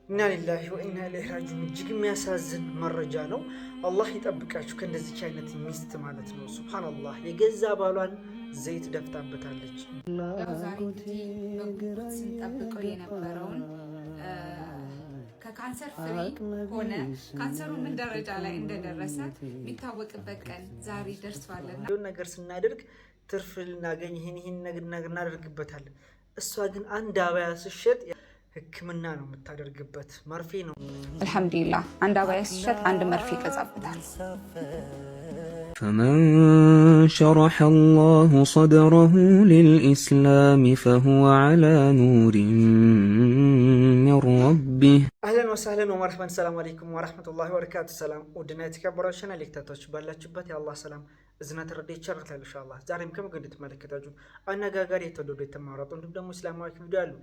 ኢና ሊላሂ ወኢና ኢለይሂ ራጂዑን። እጅግ የሚያሳዝን መረጃ ነው። አላህ ይጠብቃችሁ ከእንደዚች አይነት ሚስት ማለት ነው። ሱብሃነላህ የገዛ ባሏን ዘይት ደፍታበታለች። ዛሬ እንግዲህ በጉጉት ስንጠብቀው የነበረውን ከካንሰር ፍሪ ሆነ ካንሰሩ ምን ደረጃ ላይ እንደደረሰ የሚታወቅበት ቀን ዛሬ ደርሷልና ነገር ስናደርግ ትርፍ ልናገኝ ይህን ነገር እናደርግበታለን። እሷ ግን አንድ አባያ ስሸጥ ህክምና ነው የምታደርግበት፣ መርፌ ነው። አልሐምዱሊላህ አንድ አባያ ሲሸጥ አንድ መርፌ ይገዛበታል። فمن شرح الله صدره للإسلام فهو على نور من ربه. أهلا وسهلا ومرحبا. السلام عليكم ورحمة الله وبركاته. السلام ودنا يتكبروا ليكتاتوش ባላችሁበት የአላህ ሰላም እዝነት ረድኤት ቸርነት ላይ ኢንሻአላህ ዛሬም ከመገን ተመለከታችሁ አነጋጋሪ የተወደዱ የተማራጡ እንዲሁም ደግሞ እስላማዊ ቪዲዮ አሉ።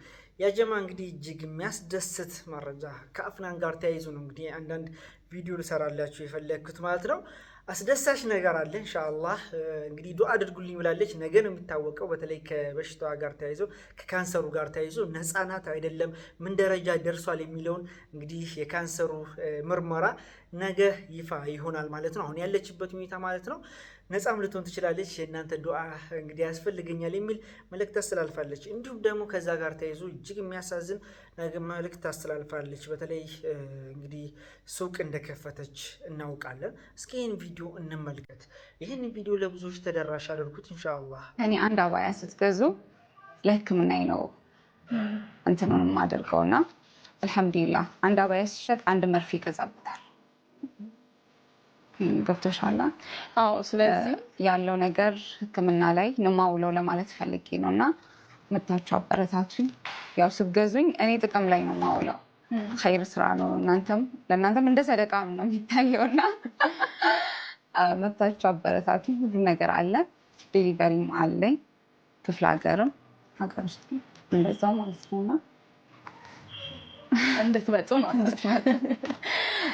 ያጀማ እንግዲህ እጅግ የሚያስደስት መረጃ ከአፍናን ጋር ተያይዞ ነው እንግዲህ አንዳንድ ቪዲዮ ልሰራላችሁ የፈለግኩት ማለት ነው። አስደሳች ነገር አለ ኢንሻአላህ። እንግዲህ ዱአ አድርጉልኝ ብላለች። ነገ ነው የሚታወቀው። በተለይ ከበሽታዋ ጋር ተያይዞ ከካንሰሩ ጋር ተያይዞ ነፃ ናት አይደለም ምን ደረጃ ደርሷል የሚለውን እንግዲህ የካንሰሩ ምርመራ ነገ ይፋ ይሆናል ማለት ነው። አሁን ያለችበት ሁኔታ ማለት ነው ነፃም ልትሆን ትችላለች። የእናንተ ዱአ እንግዲህ ያስፈልገኛል የሚል መልእክት ታስተላልፋለች። እንዲሁም ደግሞ ከዛ ጋር ተያይዞ እጅግ የሚያሳዝን መልእክት ታስተላልፋለች። በተለይ እንግዲህ ሱቅ እንደከፈተች እናውቃለን። እስኪ ይህን ቪዲዮ እንመልከት። ይህን ቪዲዮ ለብዙዎች ተደራሽ አድርጉት ኢንሻአላህ። እኔ አንድ አባያ ስትገዙ ለህክምና ነው እንትኑን የማደርገውና አልሐምዱሊላህ አንድ አባያ ሲሸጥ አንድ መርፌ ይገዛበታል። ገብቶሻል? አዎ። ስለዚህ ያለው ነገር ህክምና ላይ ነው ማውለው ለማለት ፈልጌ ነውና መታችሁ አበረታቱኝ። ያው ስትገዙኝ እኔ ጥቅም ላይ ነው ማውለው። ኸይር ስራ ነው። ለእናንተም እንደ ሰደቃም ነው የሚታየውና መታችሁ አበረታቱኝ። ሁሉ ነገር አለ። ዴሊቨሪም አለኝ ክፍለ ሀገርም ሀገር ውስጥ እንደዛው ማለት ነውና እንድትመጡ ነው።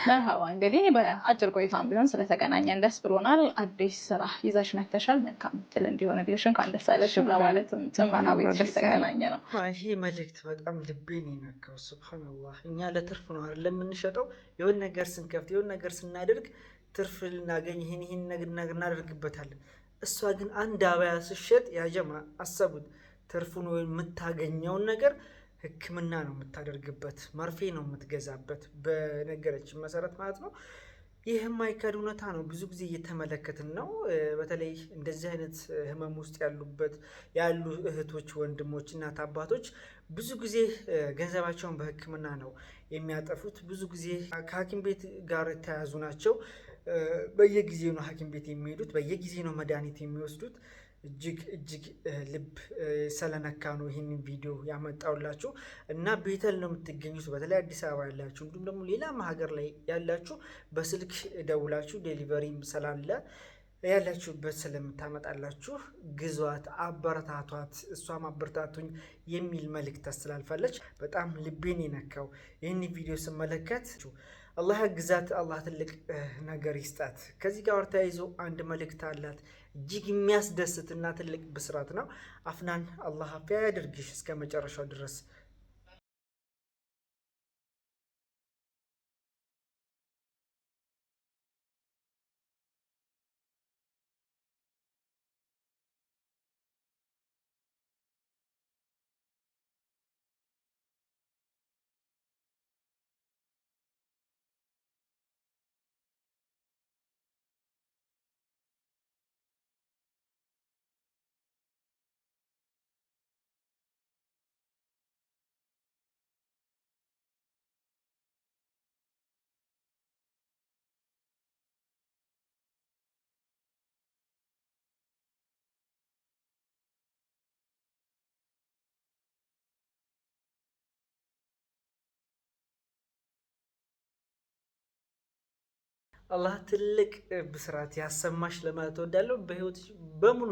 መርሃባ እንግዲህ በአጭር ቆይታም ቢሆን ስለተገናኘን ደስ ብሎናል። አዲስ ስራ ይዘሽ መተሻል። መልካም እድል እንዲሆንልሽ እንኳን ደስ አለሽ ለማለት ጽምባና ቤት ተገናኘ ነው። ይሄ መልእክት በጣም ልቤን ይነካው። ሱብሃንአላህ እኛ ለትርፍ ነው አይደል የምንሸጠው። የሆነ ነገር ስንከፍት የሆነ ነገር ስናደርግ ትርፍ ልናገኝ ይህን ነገር እናደርግበታለን። እሷ ግን አንድ አባያ ስሸጥ ያጀማ አሰቡት፣ ትርፉን ወይም የምታገኘውን ነገር ህክምና ነው የምታደርግበት፣ መርፌ ነው የምትገዛበት በነገረችን መሰረት ማለት ነው። ይህ የማይካድ እውነታ ነው። ብዙ ጊዜ እየተመለከትን ነው። በተለይ እንደዚህ አይነት ህመም ውስጥ ያሉ እህቶች፣ ወንድሞች፣ እናት አባቶች ብዙ ጊዜ ገንዘባቸውን በህክምና ነው የሚያጠፉት። ብዙ ጊዜ ከሐኪም ቤት ጋር የተያዙ ናቸው። በየጊዜው ነው ሐኪም ቤት የሚሄዱት፣ በየጊዜው ነው መድኃኒት የሚወስዱት። እጅግ ልብ ስለነካ ነው ይህንን ቪዲዮ ያመጣውላችሁ እና ቤተል ነው የምትገኙት። በተለይ አዲስ አበባ ያላችሁ እንዲሁም ደግሞ ሌላም ሀገር ላይ ያላችሁ በስልክ ደውላችሁ ዴሊቨሪም ስላለ ያላችሁበት ስለምታመጣላችሁ ግዟት፣ አበረታቷት። እሷም አበረታቱኝ የሚል መልእክት ታስተላልፋለች። በጣም ልቤን የነካው ይህን ቪዲዮ ስመለከት አላህ ግዛት፣ አላህ ትልቅ ነገር ይስጣት። ከዚህ ጋር ተያይዞ አንድ መልእክት አላት። እጅግ የሚያስደስትና ትልቅ ብስራት ነው። አፍናን አላህ አፊያ ያድርግሽ እስከ መጨረሻው ድረስ። አላህ ትልቅ ብስራት ያሰማሽ ለማለት እወዳለሁ። በህይወት በሙሉ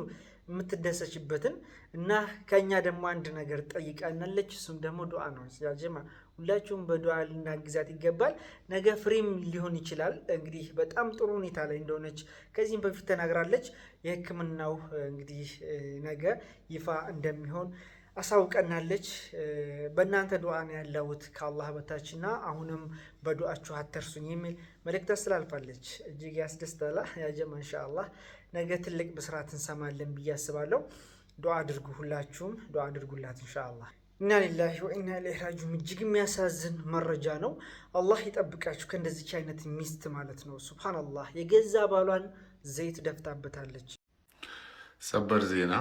የምትደሰችበትን እና ከኛ ደግሞ አንድ ነገር ጠይቃናለች። እሱም ደግሞ ዱዓ ነው። ያጀማ ሁላችሁም በዱዓ ልናግዛት ይገባል። ነገ ፍሬም ሊሆን ይችላል። እንግዲህ በጣም ጥሩ ሁኔታ ላይ እንደሆነች ከዚህም በፊት ተናግራለች። የህክምናው እንግዲህ ነገ ይፋ እንደሚሆን አሳውቀናለች። በእናንተ ዱዓ ነው ያለሁት ከአላህ በታችና አሁንም በዱዓችሁ አትርሱኝ የሚል መልእክት አስተላልፋለች። እጅግ ያስደስታል። ያጀማ ኢንሻአላህ ነገ ትልቅ ብስራት እንሰማለን ብዬ አስባለሁ። ዱዓ አድርጉ፣ ሁላችሁም ዱዓ አድርጉላት ኢንሻአላህ። ኢና ሊላሂ ወኢና ኢለይሂ ራጂዑን። እጅግ የሚያሳዝን መረጃ ነው። አላህ ይጠብቃችሁ ከእንደዚች አይነት ሚስት ማለት ነው። ሱብሃንአላህ የገዛ ባሏን ዘይት ደፍታበታለች። ሰበር ዜና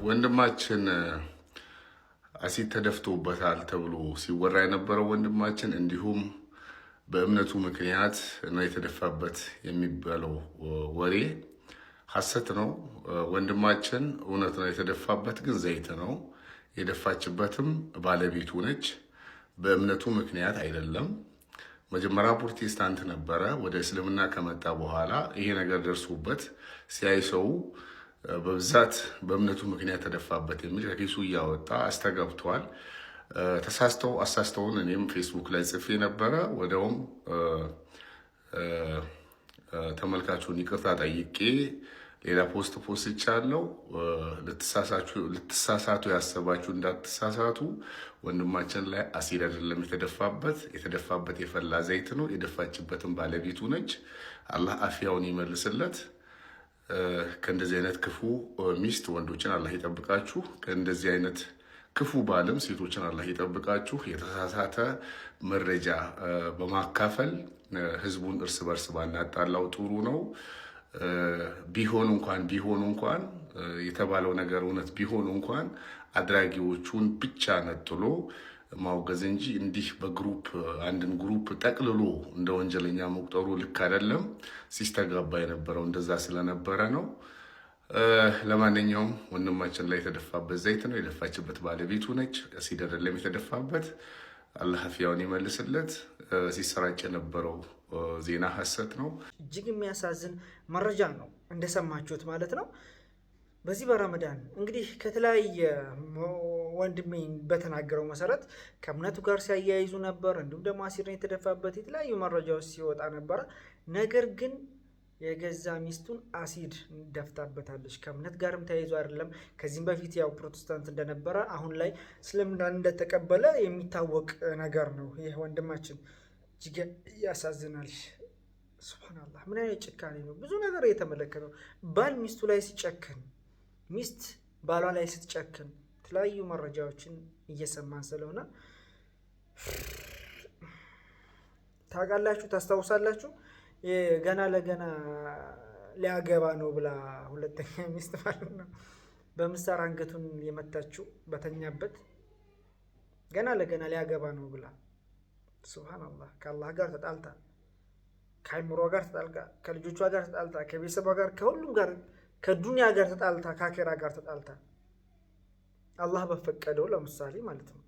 ወንድማችን አሲድ ተደፍቶበታል ተብሎ ሲወራ የነበረው ወንድማችን እንዲሁም በእምነቱ ምክንያት ነው የተደፋበት የሚባለው ወሬ ሐሰት ነው። ወንድማችን እውነት ነው የተደፋበት፣ ግን ዘይት ነው የደፋችበትም ባለቤቱ ነች። በእምነቱ ምክንያት አይደለም። መጀመሪያ ፕሮቴስታንት ነበረ። ወደ እስልምና ከመጣ በኋላ ይሄ ነገር ደርሶበት ሲያይ ሰው በብዛት በእምነቱ ምክንያት ተደፋበት የሚል ከኪሱ እያወጣ አስተጋብቷል። አሳስተውን እኔም ፌስቡክ ላይ ጽፌ ነበረ። ወዲያውም ተመልካቹን ይቅርታ ጠይቄ ሌላ ፖስት ቻለው። ልትሳሳቱ ያሰባችሁ እንዳትሳሳቱ። ወንድማችን ላይ አሲድ አይደለም የተደፋበት የፈላ ዘይት ነው። የደፋችበትን ባለቤቱ ነች። አላህ አፊያውን ይመልስለት። ከእንደዚህ አይነት ክፉ ሚስት ወንዶችን አላህ ይጠብቃችሁ። ከእንደዚህ አይነት ክፉ ባልም ሴቶችን አላህ ይጠብቃችሁ። የተሳሳተ መረጃ በማካፈል ህዝቡን እርስ በርስ ባናጣላው ጥሩ ነው። ቢሆን እንኳን የተባለው ነገር እውነት ቢሆን እንኳን አድራጊዎቹን ብቻ ነጥሎ ማውገዝ እንጂ እንዲህ በግሩፕ አንድን ግሩፕ ጠቅልሎ እንደ ወንጀለኛ መቁጠሩ ልክ አይደለም። ሲስተጋባ የነበረው እንደዛ ስለነበረ ነው። ለማንኛውም ወንድማችን ላይ የተደፋበት ዘይት ነው። የደፋችበት ባለቤቱ ነች። አሲድ አይደለም የተደፋበት። አላህ አፊያውን ይመልስለት። ሲሰራጭ የነበረው ዜና ሐሰት ነው። እጅግ የሚያሳዝን መረጃ ነው እንደሰማችሁት ማለት ነው። በዚህ በረመዳን እንግዲህ ከተለያየ ወንድሜ በተናገረው መሰረት ከእምነቱ ጋር ሲያያይዙ ነበር። እንዲሁም ደግሞ አሲድ ነው የተደፋበት የተለያዩ መረጃዎች ሲወጣ ነበረ። ነገር ግን የገዛ ሚስቱን አሲድ ደፍታበታለች። ከእምነት ጋርም ተያይዞ አይደለም። ከዚህም በፊት ያው ፕሮቴስታንት እንደነበረ አሁን ላይ እስልምናን እንደተቀበለ የሚታወቅ ነገር ነው። ይህ ወንድማችን እጅግ ያሳዝናል። ሱብሃንአላህ ምን አይነት ጭካኔ ነው! ብዙ ነገር የተመለከተው ባል ሚስቱ ላይ ሲጨክን፣ ሚስት ባሏ ላይ ስትጨክን የተለያዩ መረጃዎችን እየሰማን ስለሆነ ታውቃላችሁ፣ ታስታውሳላችሁ። ገና ለገና ሊያገባ ነው ብላ ሁለተኛ ሚስት ማለት ነው በምሳር አንገቱን የመታችው በተኛበት ገና ለገና ሊያገባ ነው ብላ ሱብሃንአላህ ከአላህ ጋር ተጣልታ፣ ከአይምሮ ጋር ተጣልታ፣ ከልጆቿ ጋር ተጣልታ፣ ከቤተሰቧ ጋር፣ ከሁሉም ጋር፣ ከዱንያ ጋር ተጣልታ፣ ከአኼራ ጋር ተጣልታ አላህ በፈቀደው ለምሳሌ ማለት ነው።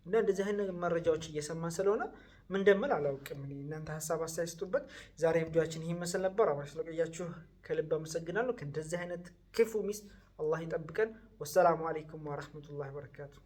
እና እንደዚህ አይነት መረጃዎች እየሰማን ስለሆነ ምን እንደምል አላውቅም። እናንተ ሀሳብ አስተያየት ስጡበት። ዛሬ ቪዲዮአችን ይሄን መሰል ነበር። አብራችሁ ስለቆያችሁ ከልብ አመሰግናለሁ። ከእንደዚህ አይነት ክፉ ሚስት አላህ ይጠብቀን። ወሰላሙ አለይኩም ወራህመቱላሂ ወበረካቱ።